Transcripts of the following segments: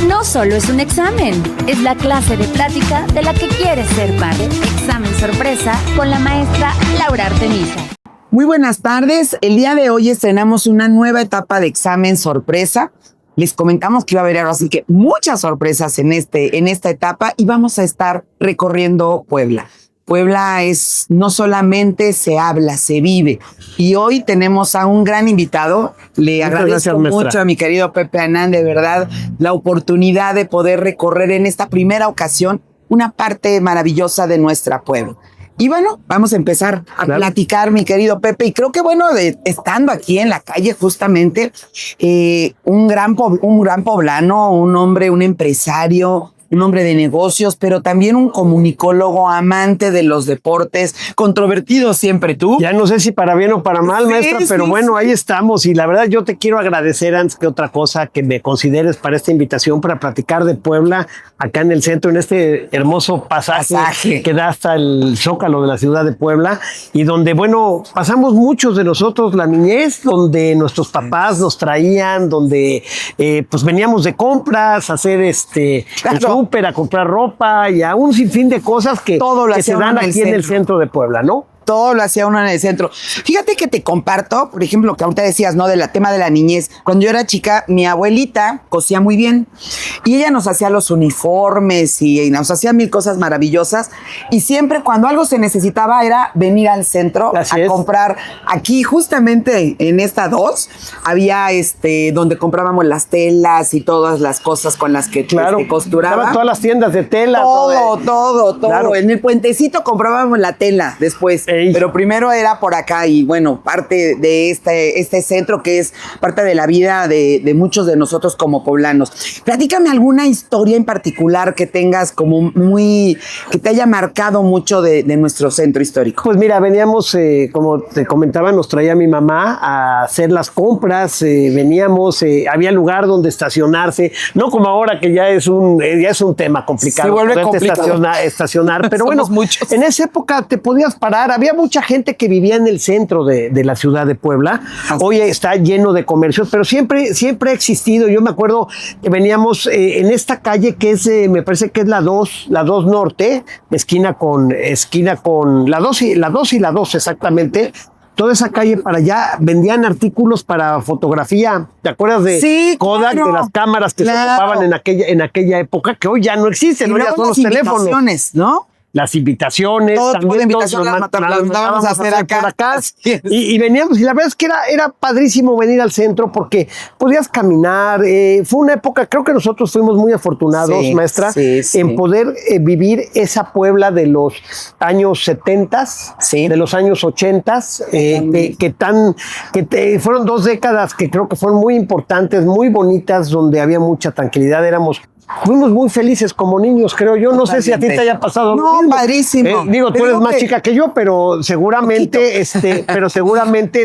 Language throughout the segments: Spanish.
No solo es un examen, es la clase de plática de la que quieres ser parte. Examen sorpresa con la maestra Laura Artemisa. Muy buenas tardes. El día de hoy estrenamos una nueva etapa de examen sorpresa. Les comentamos que iba a haber ahora sí que muchas sorpresas en esta etapa y vamos a estar recorriendo Puebla. Puebla es no solamente se habla, se vive. Y hoy tenemos a un gran invitado. Le agradezco mucho a mi querido Pepe Anán, de verdad, la oportunidad de poder recorrer en esta primera ocasión una parte maravillosa de nuestra Puebla. Y bueno, vamos a empezar a platicar, mi querido Pepe. Y creo que bueno, estando aquí en la calle justamente, un gran poblano, un hombre, un empresario, un hombre de negocios, pero también un comunicólogo, amante de los deportes, controvertido siempre tú. Ya no sé si para bien o para mal, maestra, pero bueno, ahí estamos. Y la verdad yo te quiero agradecer antes que otra cosa que me consideres para esta invitación para platicar de Puebla, acá en el centro, en este hermoso pasaje que da hasta el Zócalo de la ciudad de Puebla, y donde, bueno, pasamos muchos de nosotros la niñez, donde nuestros papás nos traían, donde pues veníamos de compras, a hacer a comprar ropa y a un sinfín de cosas que se dan aquí en el centro de Puebla, ¿no? Todo lo hacía uno en el centro. Fíjate que te comparto, por ejemplo, que ahorita decías, ¿no? Del tema de la niñez. Cuando yo era chica, mi abuelita cosía muy bien y ella nos hacía los uniformes y nos hacía mil cosas maravillosas. Y siempre cuando algo se necesitaba era venir al centro a comprar. Aquí, justamente en esta 2, había donde comprábamos las telas y todas las cosas con las que costuraba. Estaban todas las tiendas de tela. Todo. Claro. En el puentecito comprábamos la tela después. Pero primero era por acá y bueno, parte de este centro que es parte de la vida de muchos de nosotros como poblanos. Platícame alguna historia en particular que tengas como que te haya marcado mucho de nuestro centro histórico. Pues mira, veníamos, como te comentaba, nos traía mi mamá a hacer las compras, veníamos, había lugar donde estacionarse, no como ahora que ya es un tema complicado. Se vuelve complicado. Estacionar, pero bueno, en esa época te podías parar. Había mucha gente que vivía en el centro de la ciudad de Puebla. Hoy está lleno de comercios, pero siempre ha existido. Yo me acuerdo que veníamos en esta calle que es, me parece que es la 2 Norte, esquina con la 2 y la 2 exactamente. Toda esa calle para allá vendían artículos para fotografía. ¿Te acuerdas de Kodak, de las cámaras que se ocupaban en aquella época, que hoy ya no existen? Hoy ya son los teléfonos, ¿no? Las invitaciones, todo también tipo de invitaciones las mandábamos a hacer acá. Y veníamos, y la verdad es que era padrísimo venir al centro porque podías caminar. Fue una época, creo que nosotros fuimos muy afortunados, maestra, en poder vivir esa Puebla de los años 70, de los años 80, fueron 2 décadas que creo que fueron muy importantes, muy bonitas, donde había mucha tranquilidad. Fuimos muy felices como niños, creo yo. No sé si a ti te haya pasado lo mismo. Padrísimo. Tú eres más chica que yo, pero seguramente,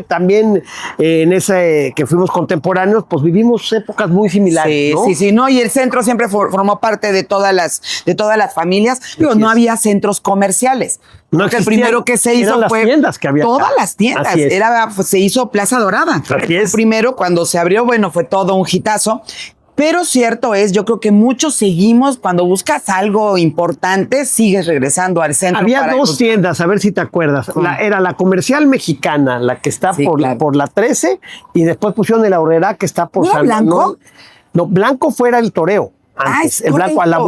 también en ese que fuimos contemporáneos, pues vivimos épocas muy similares, ¿no? Y el centro siempre formó parte de todas las familias. No había centros comerciales. No el primero que se hizo fue las tiendas que había todas las tiendas. Se hizo Plaza Dorada. El primero, cuando se abrió, bueno, fue todo un hitazo. Pero cierto es, yo creo que muchos seguimos, cuando buscas algo importante, sigues regresando al centro. Había 2 tiendas, a ver si te acuerdas. Era la Comercial Mexicana, la que está por la 13, y después pusieron el Aurrera, que está por San Blanco. No, Blanco fuera el Toreo. Antes, el Blanco, a la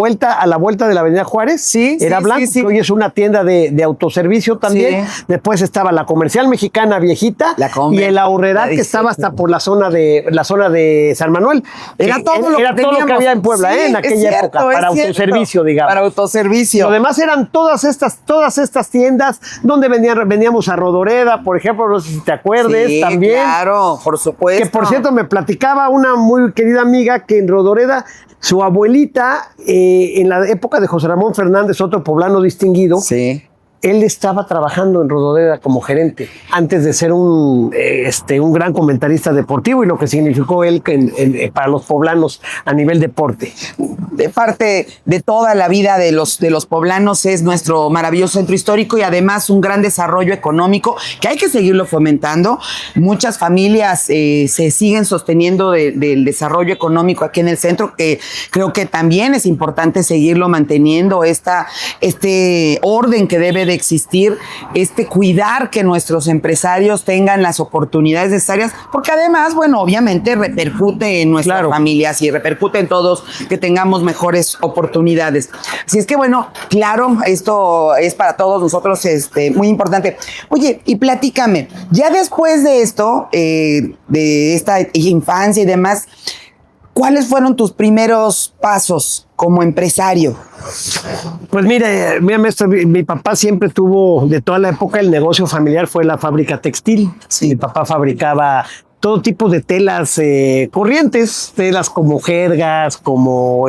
vuelta de la Avenida Juárez, era Blanco, que hoy es una tienda de autoservicio también. Después estaba la Comercial Mexicana viejita y el Aurrera, que estaba hasta por la zona de San Manuel. Era todo lo que había en Puebla, en aquella época, para autoservicio, digamos. Para autoservicio. Lo demás eran todas estas tiendas donde veníamos a Rodoreda, por ejemplo, no sé si te acuerdes, también. Claro, por supuesto. Que por cierto me platicaba una muy querida amiga que en Rodoreda su abuelita, en la época de José Ramón Fernández, otro poblano distinguido, él estaba trabajando en Rododendra como gerente antes de ser un gran comentarista deportivo y lo que significó él para los poblanos a nivel deporte. De parte de toda la vida de los poblanos es nuestro maravilloso centro histórico y además un gran desarrollo económico que hay que seguirlo fomentando. Muchas familias se siguen sosteniendo del desarrollo económico aquí en el centro, que creo que también es importante seguirlo manteniendo, este orden que debe de existir, cuidar que nuestros empresarios tengan las oportunidades necesarias, porque además, bueno, obviamente repercute en nuestras familias y repercute en todos que tengamos mejores oportunidades. Así es que, bueno, claro, esto es para todos nosotros muy importante. Oye, y platícame, ya después de esto, de esta infancia y demás, ¿cuáles fueron tus primeros pasos como empresario? Pues mira, maestro, mi papá siempre tuvo, de toda la época, el negocio familiar fue la fábrica textil. Sí. Mi papá fabricaba todo tipo de telas corrientes, telas como jergas, como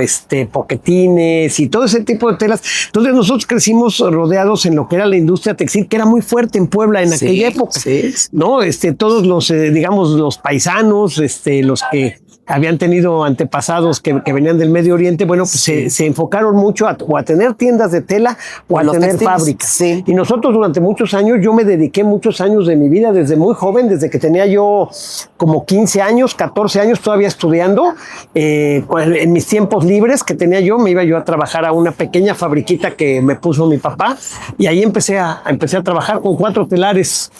poquetines y todo ese tipo de telas. Entonces nosotros crecimos rodeados en lo que era la industria textil, que era muy fuerte en Puebla en aquella época. Sí. ¿No? Todos los, digamos, los paisanos, los que habían tenido antepasados que venían del Medio Oriente, bueno, pues se enfocaron mucho a tener tiendas de tela o a tener fábricas. Sí. Y nosotros durante muchos años, yo me dediqué muchos años de mi vida, desde muy joven, desde que tenía yo como 15 años, 14 años todavía estudiando, en mis tiempos libres que tenía yo, me iba yo a trabajar a una pequeña fabriquita que me puso mi papá, y ahí empecé a trabajar con 4 telares,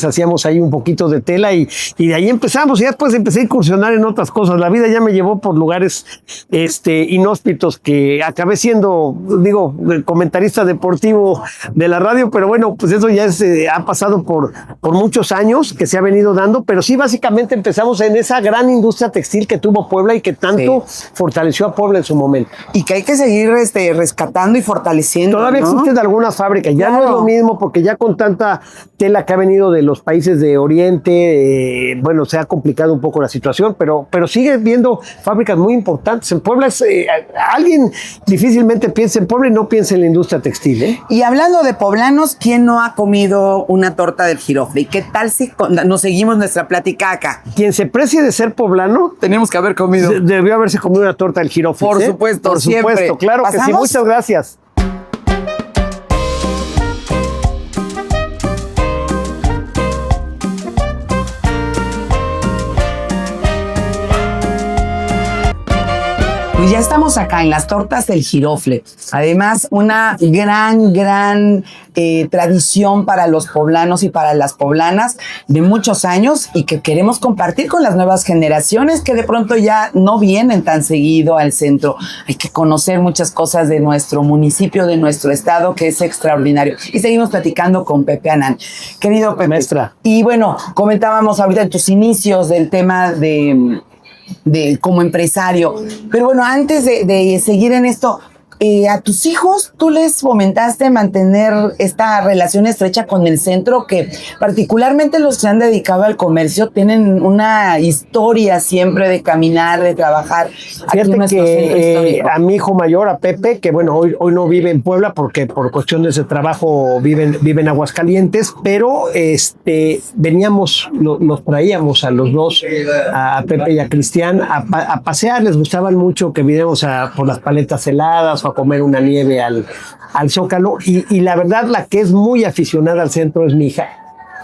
hacíamos ahí un poquito de tela y de ahí empezamos, y después empecé a incursionar en otras cosas. La vida ya me llevó por lugares inhóspitos, que acabé siendo, digo, el comentarista deportivo de la radio, pero bueno, pues eso ya ha pasado por muchos años que se ha venido dando, pero sí, básicamente empezamos en esa gran industria textil que tuvo Puebla y que tanto fortaleció a Puebla en su momento. Y que hay que seguir rescatando y fortaleciendo. Todavía existen algunas fábricas, ya no es lo mismo, porque ya con tanta tela que ha venido de los países de Oriente, bueno, se ha complicado un poco la situación, pero sigue viendo fábricas muy importantes. En Puebla alguien difícilmente piensa en Puebla y no piensa en la industria textil. Y hablando de poblanos, ¿quién no ha comido una torta del Girofle? ¿Y qué tal si nos seguimos nuestra plática acá? Quien se precie de ser poblano, tenemos que haber comido. Debió haberse comido una torta del Girofle. Por supuesto, por siempre. Supuesto, claro. ¿Pasamos? Que sí. Muchas gracias. Pues ya estamos acá en las tortas del Girofle. Además, una gran tradición para los poblanos y para las poblanas de muchos años y que queremos compartir con las nuevas generaciones que de pronto ya no vienen tan seguido al centro. Hay que conocer muchas cosas de nuestro municipio, de nuestro estado, que es extraordinario. Y seguimos platicando con Pepe Anán. Querido Pepe. Maestra. Y bueno, comentábamos ahorita en tus inicios del tema de como empresario. Pero bueno, antes de seguir en esto, a tus hijos, ¿tú les fomentaste mantener esta relación estrecha con el centro? Que particularmente los que se han dedicado al comercio tienen una historia siempre de caminar, de trabajar. Fíjate que a mi hijo mayor, a Pepe, que bueno, hoy no vive en Puebla porque por cuestiones de trabajo vive en Aguascalientes, pero nos traíamos a los dos, a Pepe y a Cristian, a pasear. Les gustaban mucho que viniéramos por las paletas heladas o a comer una nieve al Zócalo, y la verdad, la que es muy aficionada al centro es mi hija.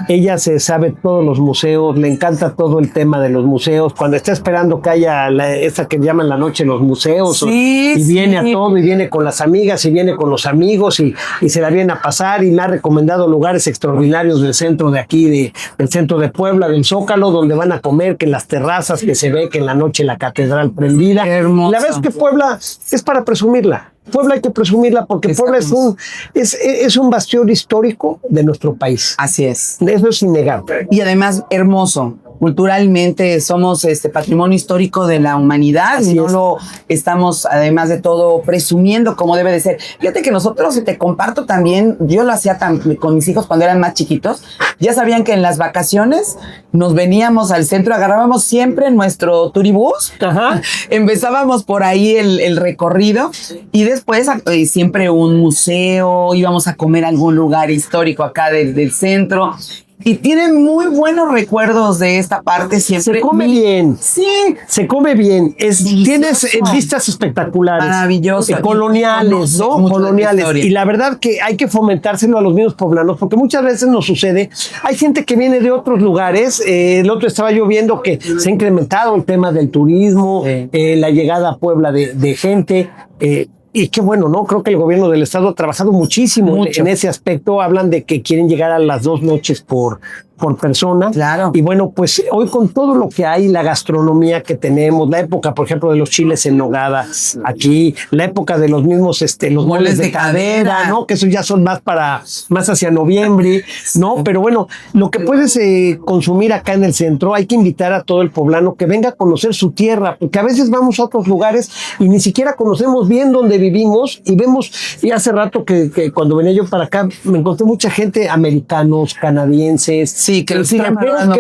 Ella se sabe todos los museos, le encanta todo el tema de los museos. Cuando está esperando que haya esa que llaman la noche los museos, y viene a todo, y viene con las amigas, y viene con los amigos, y se la viene a pasar, y me ha recomendado lugares extraordinarios del centro de aquí, del centro de Puebla, del Zócalo, donde van a comer, que en las terrazas, que se ve que en la noche la catedral prendida. Hermoso. La verdad es que Puebla es para presumirla. Puebla hay que presumirla porque Puebla es un bastión histórico de nuestro país. Así es. Eso es innegable. Y además hermoso. culturalmente somos patrimonio histórico de la humanidad. Así y no es. lo estamos, además de todo, presumiendo como debe de ser. Fíjate que nosotros, te comparto también, yo lo hacía con mis hijos cuando eran más chiquitos. Ya sabían que en las vacaciones nos veníamos al centro, agarrábamos siempre nuestro turibús, empezábamos por ahí el recorrido y después siempre un museo, íbamos a comer a algún lugar histórico acá del centro. Y tienen muy buenos recuerdos de esta parte siempre. Se come bien. Sí. Se come bien. Tienes Delicioso. vistas espectaculares. Maravilloso. Coloniales, ¿no? Mucho de la Coloniales. historia. Y la verdad que hay que fomentárselo a los mismos poblanos, porque muchas veces nos sucede. Hay gente que viene de otros lugares. El otro estaba yo viendo que se ha incrementado el tema del turismo, la llegada a Puebla de gente. Y qué bueno, ¿no? Creo que el gobierno del estado ha trabajado muchísimo en ese aspecto. Hablan de que quieren llegar a las 2 noches por persona. Claro. Y bueno, pues hoy con todo lo que hay, la gastronomía que tenemos, la época, por ejemplo, de los chiles en nogada aquí, la época de los mismos, los moles de cadera, ¿no? Que esos ya son más hacia noviembre, ¿no? Pero bueno, lo que puedes consumir acá en el centro, hay que invitar a todo el poblano que venga a conocer su tierra, porque a veces vamos a otros lugares y ni siquiera conocemos bien dónde vivimos y vemos, y hace rato que cuando venía yo para acá, me encontré mucha gente, americanos, canadienses, Sí, que extranjeros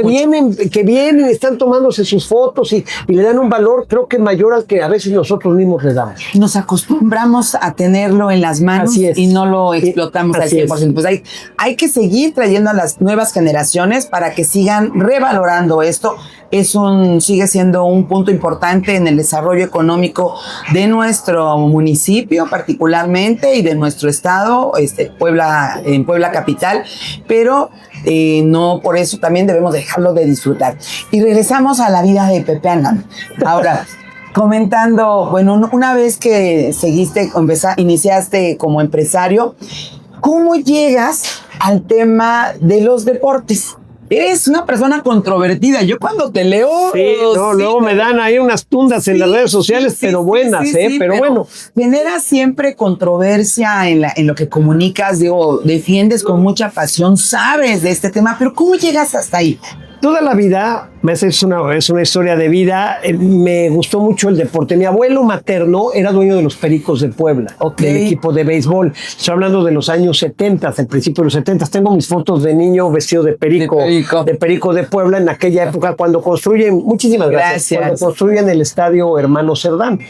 que vienen, están tomándose sus fotos y le dan un valor, creo que mayor al que a veces nosotros mismos le damos. Nos acostumbramos a tenerlo en las manos y no lo explotamos al 100%. Pues hay que seguir trayendo a las nuevas generaciones para que sigan revalorando esto. Sigue siendo un punto importante en el desarrollo económico de nuestro municipio particularmente y de nuestro estado, Puebla, en Puebla capital, pero no por eso también debemos dejarlo de disfrutar. Y regresamos a la vida de Pepe Anán. Ahora, comentando, bueno, una vez que iniciaste como empresario, ¿cómo llegas al tema de los deportes? Eres una persona controvertida. Yo cuando te leo... Luego me dan ahí unas tundas en las redes sociales, pero buenas, pero bueno. Generas siempre controversia en lo que comunicas, defiendes con mucha pasión, sabes de este tema, pero ¿cómo llegas hasta ahí? Toda la vida, es una historia de vida, me gustó mucho el deporte. Mi abuelo materno era dueño de los Pericos de Puebla, del equipo de béisbol. Estoy hablando de los años 70, el principio de los 70. Tengo mis fotos de niño vestido de perico de Puebla en aquella época cuando construyen, muchísimas gracias, cuando construyen el estadio Hermano Cerdán,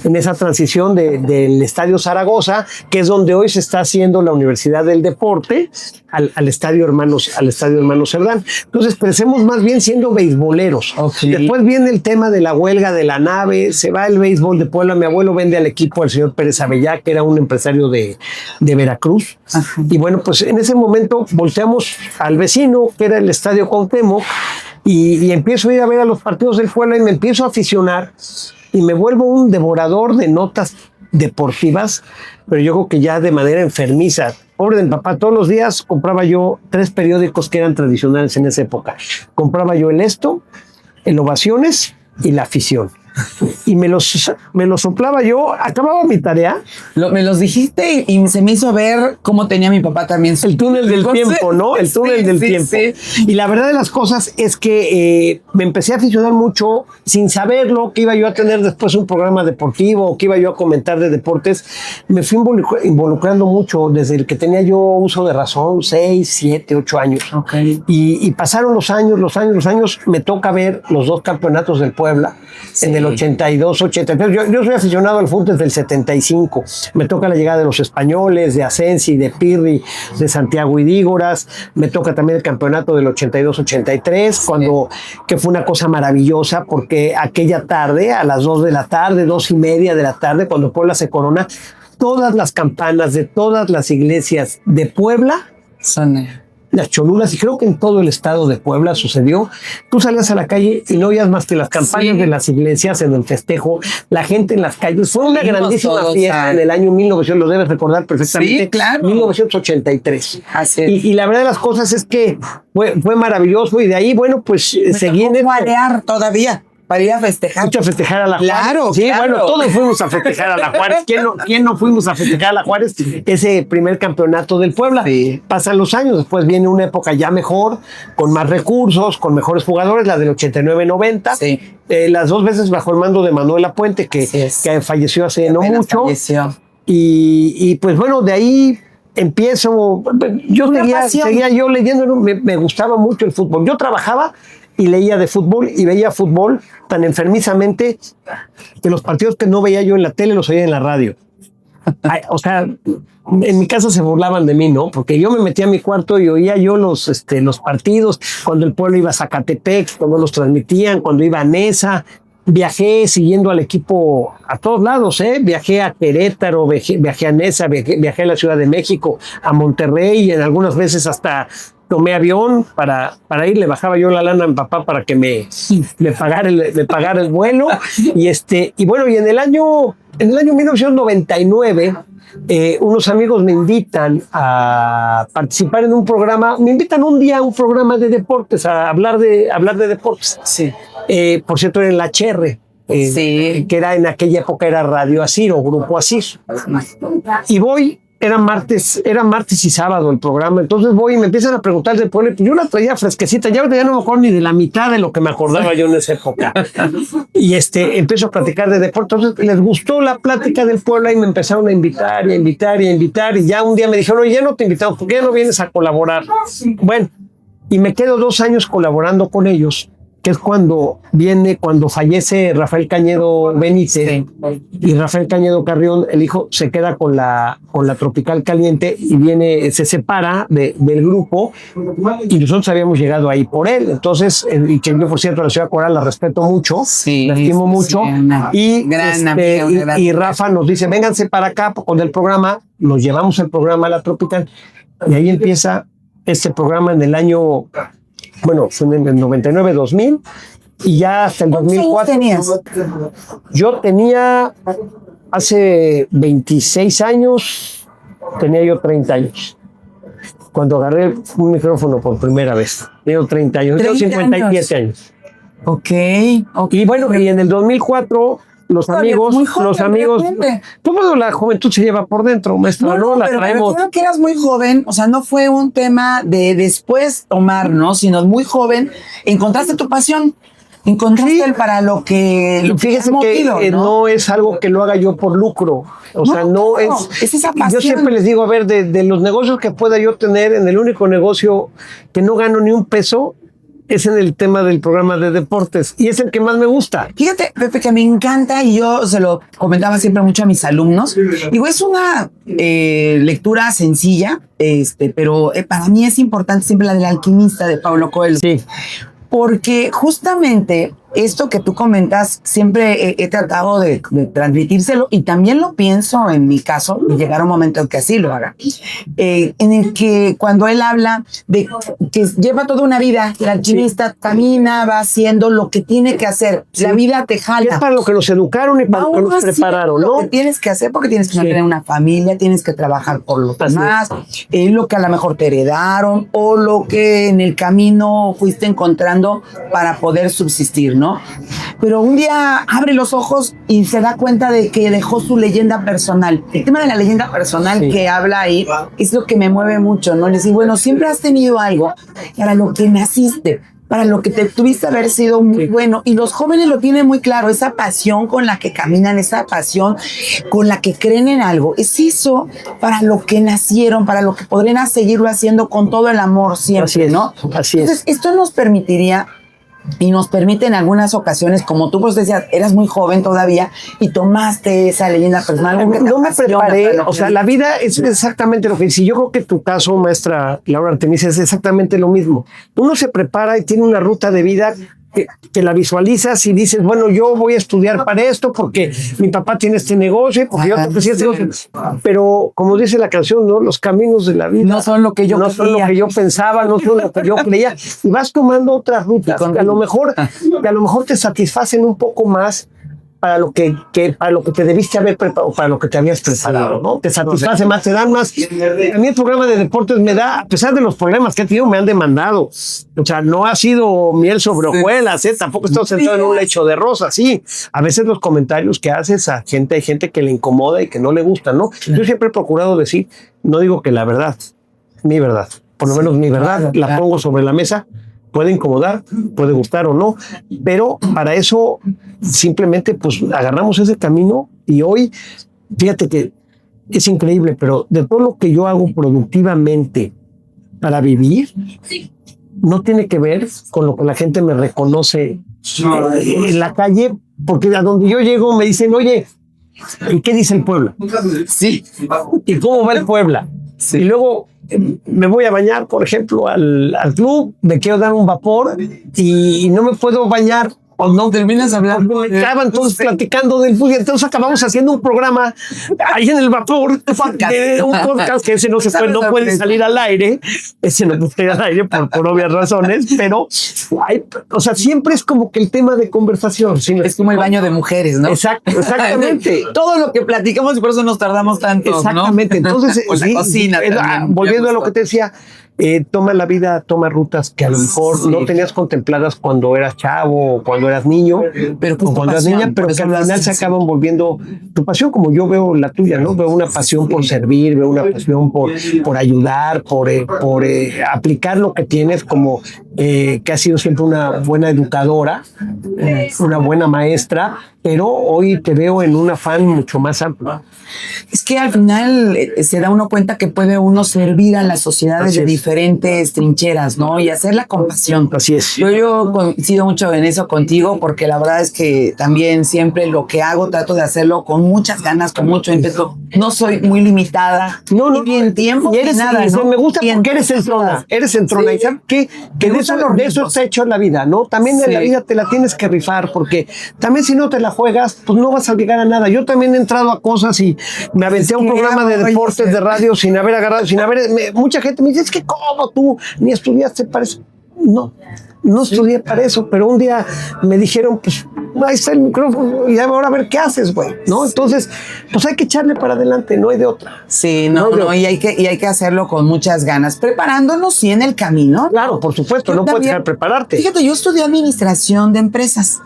en esa transición del estadio Zaragoza, que es donde hoy se está haciendo la Universidad del Deporte, al estadio Hermano Cerdán. Entonces, pensemos más bien siendo beisboleros. Después viene el tema de la huelga de la nave, se va el béisbol de Puebla, mi abuelo vende al equipo al señor Pérez Avellá, que era un empresario de Veracruz. Y bueno, pues en ese momento volteamos al vecino, que era el estadio Cuauhtémoc, y empiezo a ir a ver a los partidos del Puebla y me empiezo a aficionar y me vuelvo un devorador de notas deportivas, pero yo creo que ya de manera enfermiza. Pobre de mi papá, todos los días compraba yo 3 periódicos que eran tradicionales en esa época. Compraba yo el Esto, el Ovaciones y La Afición. Y me los soplaba yo, acababa mi tarea. Me los dijiste y se me hizo ver cómo tenía mi papá también. El túnel del tiempo, ¿no? El túnel del tiempo. Sí. Y la verdad de las cosas es que me empecé a aficionar mucho sin saberlo, que iba yo a tener después un programa deportivo o que iba yo a comentar de deportes. Me fui involucrando mucho desde el que tenía yo uso de razón, 6, 7, 8 años. Y pasaron los años, me toca ver los 2 campeonatos del Puebla en el 82, 83. Yo soy aficionado al fútbol desde el 75. Me toca la llegada de los españoles, de Asensi, de Pirri, de Santiago Idígoras. Me toca también el campeonato del 82-83, que fue una cosa maravillosa, porque aquella tarde, a las 2 de la tarde, 2:30 de la tarde, cuando Puebla se corona, todas las campanas de todas las iglesias de Puebla son las cholulas, y creo que en todo el estado de Puebla sucedió. Tú salías a la calle y no oías más que las campanas de las iglesias en el festejo, la gente en las calles. Fue una grandísima fiesta en el año 1900, lo debes recordar perfectamente. Sí, claro. 1983. Así es. Y la verdad de las cosas es que fue maravilloso, y de ahí, bueno, pues seguí en balear todavía Para ir a festejar. Mucho a festejar a la Juárez. Claro, sí, claro. bueno, todos fuimos a festejar a la Juárez. ¿Quién no fuimos a festejar a la Juárez? Ese primer campeonato del Puebla. Sí. Pasan los años, después viene una época ya mejor, con más recursos, con mejores jugadores, la del 89-90. Sí. Las 2 veces bajo el mando de Manuela Puente, que falleció hace no mucho. Falleció. Y pues bueno, de ahí empiezo. Yo seguía yo leyendo, ¿no? Me gustaba mucho el fútbol. Yo trabajaba y leía de fútbol y veía fútbol tan enfermizamente que los partidos que no veía yo en la tele los oía en la radio. Ay, o sea, en mi casa se burlaban de mí, ¿no? Porque yo me metía a mi cuarto y oía yo los partidos, cuando el pueblo iba a Zacatepec, cuando los transmitían, cuando iba a Nesa. Viajé siguiendo al equipo a todos lados, ¿eh? Viajé a Querétaro, viajé a Nesa, viajé a la Ciudad de México, a Monterrey, y en algunas veces hasta tomé avión para ir, le bajaba yo la lana a mi papá para que me pagara el vuelo. Y bueno, y en el año 1999, unos amigos me invitan a participar en un programa, me invitan un día a un programa de deportes, a hablar de deportes. Sí. Por cierto, era en la HR, sí. que era en aquella época era Radio Asir o Grupo Asir. Y voy, era martes y sábado el programa, entonces voy y me empiezan a preguntar de Puebla, yo la traía fresquecita, ya no me acuerdo ni de la mitad de lo que me acordaba yo en esa época. Y empiezo a platicar de deporte, entonces les gustó la plática del Puebla y me empezaron a invitar, y ya un día me dijeron, oye, ya no te invitamos, ¿por qué no vienes a colaborar? Bueno, y me quedo 2 años colaborando con ellos, que es cuando fallece Rafael Cañedo Benítez, sí. Y Rafael Cañedo Carrión, el hijo, se queda con la Tropical Caliente y se separa del grupo, y nosotros habíamos llegado ahí por él. Entonces, y que yo, por cierto, la ciudad coral la respeto mucho, sí, la estimo mucho, y Rafa nos dice, vénganse para acá con el programa, nos llevamos el programa a la Tropical, y ahí empieza este programa en el año... Bueno, fue en el 99-2000 y ya hasta el 2004. ¿Tenías? Yo tenía, hace 26 añs, tenía yo 30 años. Cuando agarré un micrófono por primera vez. Tengo 30 años, tengo 57 años. Ok. Y bueno, y en el 2004... Los amigos, todo la juventud se lleva por dentro, maestra, ¿no? La traemos. Pero que eras muy joven, o sea, no fue un tema de después tomar, ¿no? Sino muy joven, encontraste tu pasión, encontraste para lo que fíjese movido, que ¿no? Es algo que lo haga yo por lucro, o sea, no es esa pasión. Yo siempre les digo, a ver, de los negocios que pueda yo tener, en el único negocio que no gano ni un peso, es en el tema del programa de deportes y es el que más me gusta. Fíjate, Pepe, que me encanta y yo se lo comentaba siempre mucho a mis alumnos. Digo, es una lectura sencilla, pero para mí es importante siempre la del alquimista de Paulo Coelho. Sí. Porque justamente esto que tú comentas, siempre he tratado de transmitírselo y también lo pienso en mi caso, y llegará un momento en que así lo haga, en el que cuando él habla de que lleva toda una vida, el alquimista camina, va haciendo lo que tiene que hacer, la vida te jala. Es para lo que nos educaron y para lo que nos prepararon, ¿no? Lo que tienes que hacer porque tienes que tener una familia, tienes que trabajar por los demás, lo que a lo mejor te heredaron o lo que en el camino fuiste encontrando para poder subsistir, ¿no? Pero un día abre los ojos y se da cuenta de que dejó su leyenda personal. El tema de la leyenda personal que habla ahí es lo que me mueve mucho, ¿no? Les digo, bueno, siempre has tenido algo para lo que naciste, para lo que te tuviste haber sido muy bueno. Y los jóvenes lo tienen muy claro, esa pasión con la que caminan, esa pasión con la que creen en algo. Es eso para lo que nacieron, para lo que podrían seguirlo haciendo con todo el amor siempre, así es, ¿no? Así es. Entonces, esto nos permitiría y nos permite en algunas ocasiones, como tú pues decías, eras muy joven todavía y tomaste esa leyenda personal. No me preparé, o sea, la vida es exactamente lo que dice. Yo creo que tu caso, maestra Laura Artemisia, es exactamente lo mismo. Uno se prepara y tiene una ruta de vida que la visualizas y dices, bueno, yo voy a estudiar para esto porque mi papá tiene este negocio, porque yo tengo que hacer este negocio. Pero como dice la canción, ¿no? Los caminos de la vida no son lo que yo son lo que yo pensaba, no son lo que yo creía. Y vas tomando otras rutas que a lo mejor te satisfacen un poco más, para lo que te debiste haber preparado, para lo que te habías preparado, ¿no? Te satisface más, te dan más. A mí el programa de deportes me da, a pesar de los problemas que he tenido, me han demandado. O sea, no ha sido miel sobre hojuelas, tampoco he estado sentado en un lecho de rosas, sí. A veces los comentarios que haces a gente, hay gente que le incomoda y que no le gusta, ¿no? Yo siempre he procurado decir, no digo que la verdad, mi verdad, por lo menos mi verdad, la pongo sobre la mesa. Puede incomodar, puede gustar o no, pero para eso simplemente pues agarramos ese camino y hoy, fíjate que es increíble, pero de todo lo que yo hago productivamente para vivir, no tiene que ver con lo que la gente me reconoce en la calle, porque a donde yo llego me dicen, oye, ¿y qué dice el Puebla? Sí. ¿Y cómo va el Puebla? Sí. Y luego me voy a bañar, por ejemplo, al club, me quiero dar un vapor y no me puedo bañar. O no terminas hablando. Me acaban todos platicando del fútbol. Entonces acabamos haciendo un programa ahí en el vapor, un podcast que ese no se puede, no puede salir al aire. Ese no puede salir al aire por obvias razones, pero o sea, siempre es como que el tema de conversación. ¿Sí? Es como el baño de mujeres, ¿no? Exactamente. Todo lo que platicamos y por eso nos tardamos tanto. Exactamente. ¿No? Entonces, o la cocina. Volviendo a lo que te decía. Toma la vida, toma rutas que a lo mejor no tenías contempladas cuando eras chavo o cuando eras niño, pero cuando eras niña, pero que al final se acaban volviendo tu pasión, como yo veo la tuya, ¿no? Veo una pasión por servir, veo una pasión por ayudar, por aplicar lo que tienes, como que has sido siempre una buena educadora, una buena maestra, pero hoy te veo en un afán mucho más amplio. Es que al final se da uno cuenta que puede uno servir a las sociedades de diferentes trincheras, ¿no? Y hacerla con pasión. Así es. Yo coincido mucho en eso contigo, porque la verdad es que también siempre lo que hago trato de hacerlo con muchas ganas, con mucho ímpetu. No soy muy limitada. No. Ni en tiempo, y eres, nada, ¿no? Me gusta porque eres entrona. Eres entrona. Sí. Y sabes que de eso está hecho la vida, ¿no? También en la vida te la tienes que rifar, porque también si no te la juegas, pues no vas a llegar a nada. Yo también he entrado a cosas y me aventé a un programa de deportes de radio sin haber agarrado, mucha gente me dice, es que ¿cómo tú ni estudiaste para eso? No estudié para eso, pero un día me dijeron, pues ahí está el micrófono y ahora a ver qué haces, güey, ¿no? Entonces, pues hay que echarle para adelante, no hay de otra. Sí, y hay que hacerlo con muchas ganas, preparándonos sí en el camino. Claro, por supuesto, no puedes dejar de prepararte. Fíjate, yo estudié administración de empresas.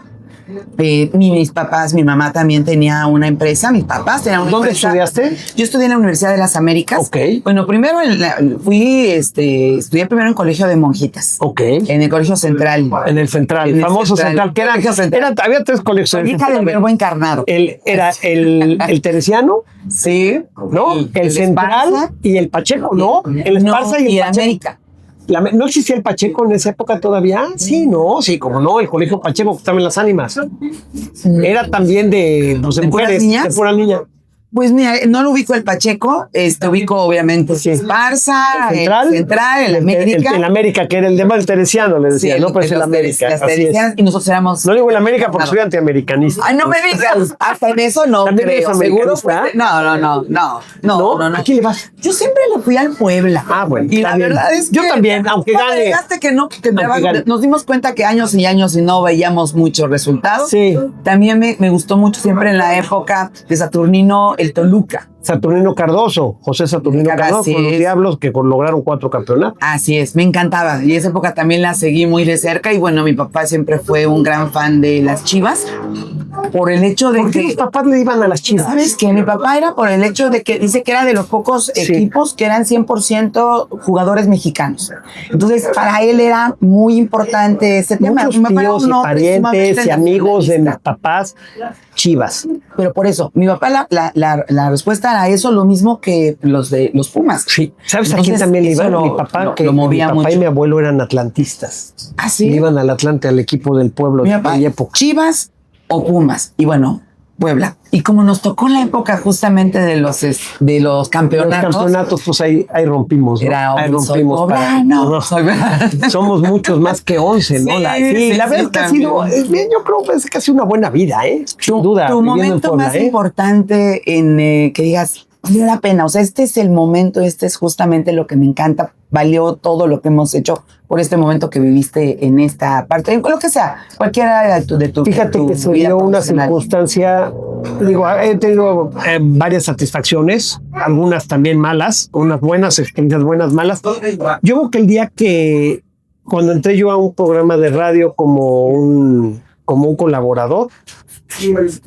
Mis papás, mi mamá también tenía una empresa, mis papás tenían una ¿Dónde empresa. estudiaste? Yo estudié en la Universidad de las Américas. Ok. Bueno, primero estudié primero en colegio de monjitas. Ok. En el colegio central. En el central, el famoso central, que había tres colegios. Hija del Verbo Encarnado. Era el teresiano. Sí. ¿No? El central Esparza, y el Pacheco, ¿no? El Esparza y el Pacheco. América. ¿No existía el Pacheco en esa época todavía? Sí, como no, el colegio Pacheco que estaba en Las Ánimas. Era también de mujeres, de pura niña. Pues mira, no lo ubico el Pacheco, ubico obviamente Esparza, el Central, el América. El América, que era el de teresiano, le decía, ¿no? Pues el América. Las teresianas, y nosotros éramos... No digo el América porque soy antiamericanista. Ay, no me digas, hasta en eso no creo. ¿Seguro? No. ¿A quién le vas? Yo siempre le fui al Puebla. Ah, bueno. Y la verdad es que... Yo también, aunque gane. Nos dimos cuenta que años y años y no veíamos muchos resultados. Sí. También me gustó mucho siempre en la época de Saturnino el Toluca. Saturnino Cardoso, José Saturnino Cardoso, con los Diablos que lograron 4 campeonatos. Así es, me encantaba. Y esa época también la seguí muy de cerca. Y bueno, mi papá siempre fue un gran fan de las Chivas. Por el hecho de ¿Por qué que... los papás le iban a las Chivas? ¿Sabes qué? Mi papá era por el hecho de que dice que era de los pocos equipos que eran 100% jugadores mexicanos. Entonces, para él era muy importante este tema. Muchos tíos y parientes y amigos de mis papás, Chivas. Pero por eso, mi papá, la respuesta era eso, lo mismo que los de los Pumas. Sí. ¿Sabes a quién también le iban? Mi papá, que mi papá y mi abuelo eran atlantistas. ¿Ah, sí? Le iban al Atlante, al equipo del pueblo mi de papá, aquella época. Chivas o Pumas. Y bueno, Puebla. Y como nos tocó la época justamente de los campeonatos. Los campeonatos, pues ahí rompimos, ¿no? Ahí rompimos. Somos muchos más que 11, ¿no? La verdad es que ha sido, yo creo que ha sido una buena vida, ¿eh? Sin duda. Tu momento más importante en que digas, valió la pena. O sea, este es el momento, este es justamente lo que me encanta. Valió todo lo que hemos hecho por este momento que viviste en esta parte, en lo que sea, cualquiera de tu Fíjate que se dio una circunstancia, digo, he tenido varias satisfacciones, algunas también malas, unas buenas experiencias, buenas, malas. Yo creo que el día que, cuando entré yo a un programa de radio como un colaborador,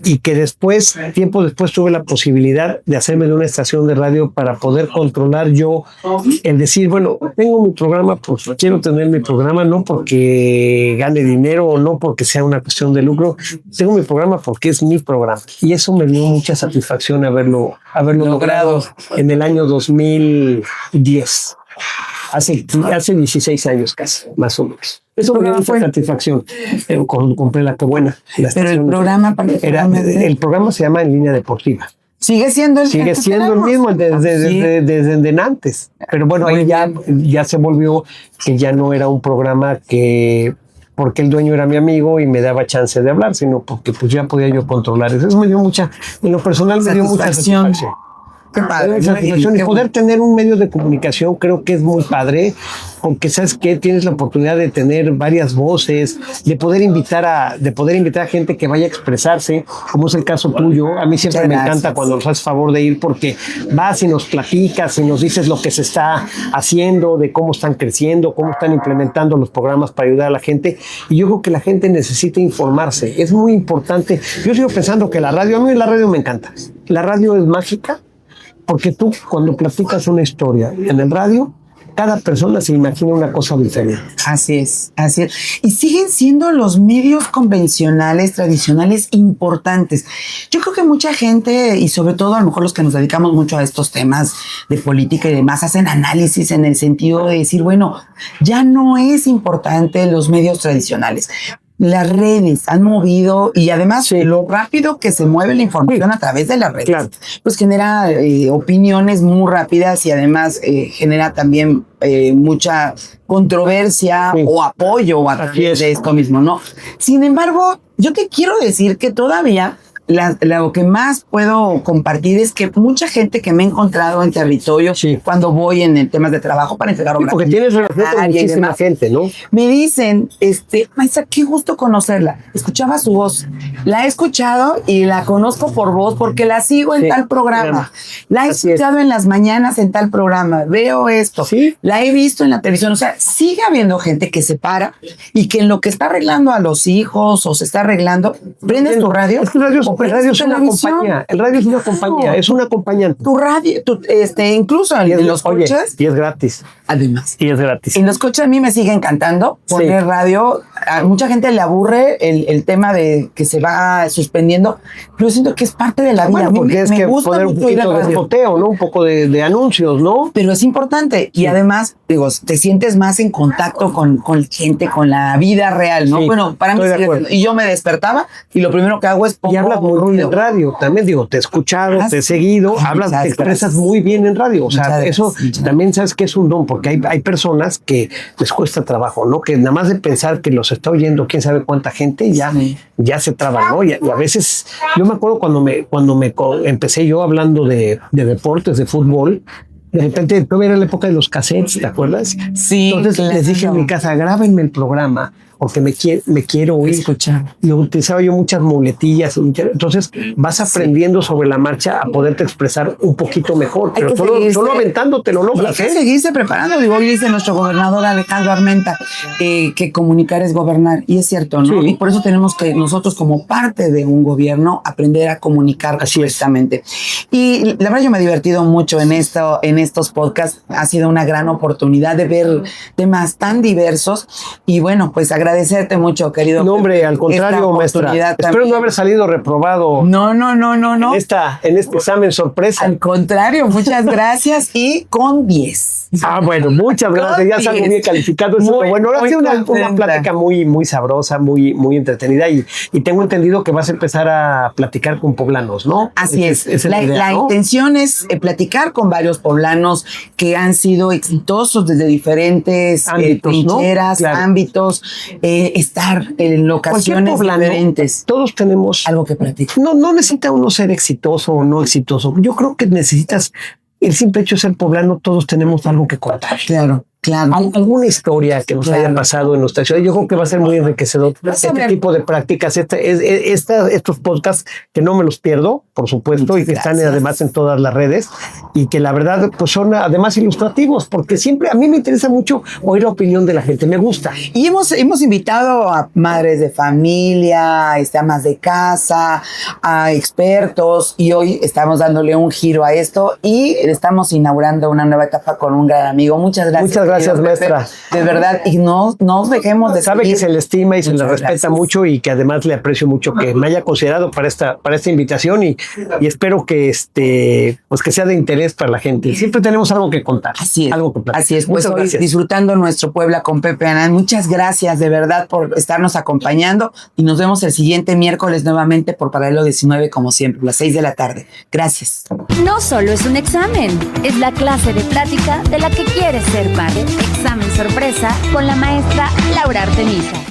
y que después, tiempo después, tuve la posibilidad de hacerme de una estación de radio para poder controlar yo el decir, bueno, tengo mi programa, pues quiero tener mi programa, no porque gane dinero o no porque sea una cuestión de lucro, tengo mi programa porque es mi programa. Y eso me dio mucha satisfacción haberlo logrado en el año 2010. Hace 16 años casi, más o menos. Eso me dio mucha satisfacción. Compré la que buena. Pero el programa... el programa se llama En Línea Deportiva. Sigue siendo el mismo desde antes. Pero bueno, ahí ya se volvió que ya no era un programa que... porque el dueño era mi amigo y me daba chance de hablar, sino porque pues ya podía yo controlar eso. Eso me dio mucha... En lo personal me dio mucha satisfacción. Qué padre. Y poder tener un medio de comunicación creo que es muy padre, porque sabes que tienes la oportunidad de tener varias voces, de poder invitar a gente que vaya a expresarse, como es el caso tuyo. A mí siempre me encanta cuando nos haces favor de ir, porque vas y nos platicas y nos dices lo que se está haciendo, de cómo están creciendo, cómo están implementando los programas para ayudar a la gente. Y yo creo que la gente necesita informarse. Es muy importante. Yo sigo pensando que a mí la radio me encanta. La radio es mágica. Porque tú, cuando platicas una historia en el radio, cada persona se imagina una cosa diferente. Así es. Y siguen siendo los medios convencionales, tradicionales, importantes. Yo creo que mucha gente, y sobre todo a lo mejor los que nos dedicamos mucho a estos temas de política y demás, hacen análisis en el sentido de decir, bueno, ya no es importante los medios tradicionales. Las redes han movido, y además lo rápido que se mueve la información a través de las redes, pues genera opiniones muy rápidas, y además genera también mucha controversia o apoyo a través de esto mismo, ¿no? Sin embargo, yo te quiero decir que todavía lo que más puedo compartir es que mucha gente que me he encontrado en territorio cuando voy en temas de trabajo para entregar obras. Porque tienes relación con muchísima gente, ¿no? Me dicen, maestra, qué gusto conocerla. Escuchaba su voz. La he escuchado y la conozco por voz porque la sigo en tal programa. La he escuchado en las mañanas en tal programa. Veo esto. La he visto en la televisión. O sea, sigue habiendo gente que se para y que en lo que está arreglando a los hijos o se está arreglando, prendes tu radio. El radio es una compañía. El radio es una compañía, es un acompañante. Tu radio, incluso en los coches. Y es gratis. Además. Y es gratis. En los coches a mí me sigue encantando poner radio. A mucha gente le aburre el tema de que se va suspendiendo, pero yo siento que es parte de la vida. Bueno, porque me gusta poner un poquito de spoteo, ¿no? Un poco de anuncios, ¿no? Pero es importante. Y además, digo, te sientes más en contacto con gente, con la vida real, ¿no? Bueno, para mí y yo me despertaba y lo primero que hago es y hablas muy bien en radio. También digo, te he escuchado, te he seguido, te expresas muy bien en radio. O sea, eso también sabes que es un don, porque hay personas que les cuesta trabajo, ¿no? Que nada más de pensar que los está oyendo quién sabe cuánta gente, ya se traban, ¿no? Y a veces, yo me acuerdo cuando empecé yo hablando de deportes, de fútbol, de repente, todavía era la época de los cassettes, ¿te acuerdas? Sí. Entonces les dije en mi casa, grábenme el programa, porque me quiero oír. Escuchar. Y utilizaba yo muchas muletillas. Entonces vas aprendiendo sobre la marcha a poderte expresar un poquito mejor. Pero solo aventándote lo logras. Hay que seguirse preparando. Digo, hoy dice nuestro gobernador Alejandro Armenta que comunicar es gobernar. Y es cierto, ¿no? Y por eso tenemos que nosotros, como parte de un gobierno, aprender a comunicar correctamente. Y la verdad, yo me he divertido mucho en estos podcasts. Ha sido una gran oportunidad de ver temas tan diversos. Y bueno, pues agradecerte mucho, querido. No, hombre, al contrario, maestra. Espero no haber salido reprobado. No. En este examen sorpresa. Al contrario, muchas gracias y con 10. Bueno, muchas gracias. Ya salgo bien calificado. Bueno, ahora ha sido una plática muy, muy sabrosa, muy, muy entretenida y tengo entendido que vas a empezar a platicar con poblanos, ¿no? Así es. La intención es platicar con varios poblanos que han sido exitosos desde diferentes trincheras, ámbitos. estar en locaciones poblano, diferentes. Todos tenemos Algo que practicar. No necesita uno ser exitoso o no exitoso. Yo creo que necesitas el simple hecho de ser poblano. Todos tenemos algo que contar. Claro. Alguna historia que nos haya pasado en nuestra ciudad. Yo creo que va a ser muy enriquecedor este tipo de prácticas, estos podcasts que no me los pierdo, por supuesto, y que están además en todas las redes y que la verdad pues son además ilustrativos, porque siempre a mí me interesa mucho oír la opinión de la gente, me gusta. Y hemos invitado a madres de familia, amas de casa, a expertos, y hoy estamos dándole un giro a esto y estamos inaugurando una nueva etapa con un gran amigo. Muchas gracias. Gracias, maestra. De verdad, y no nos dejemos de sabe que se le estima y se le respeta gracias. Mucho, y que además le aprecio mucho que me haya considerado para esta invitación, y espero que pues que sea de interés para la gente. Siempre tenemos algo que contar. Así es. Algo que platicar. Así es. Pues hoy disfrutando nuestro Puebla con Pepe Anán. Muchas gracias de verdad por estarnos acompañando, y nos vemos el siguiente miércoles nuevamente por Paralelo 19, como siempre, a las 6 de la tarde. Gracias. No solo es un examen, es la clase de plática de la que quieres ser padre. Examen sorpresa con la maestra Laura Artemisa.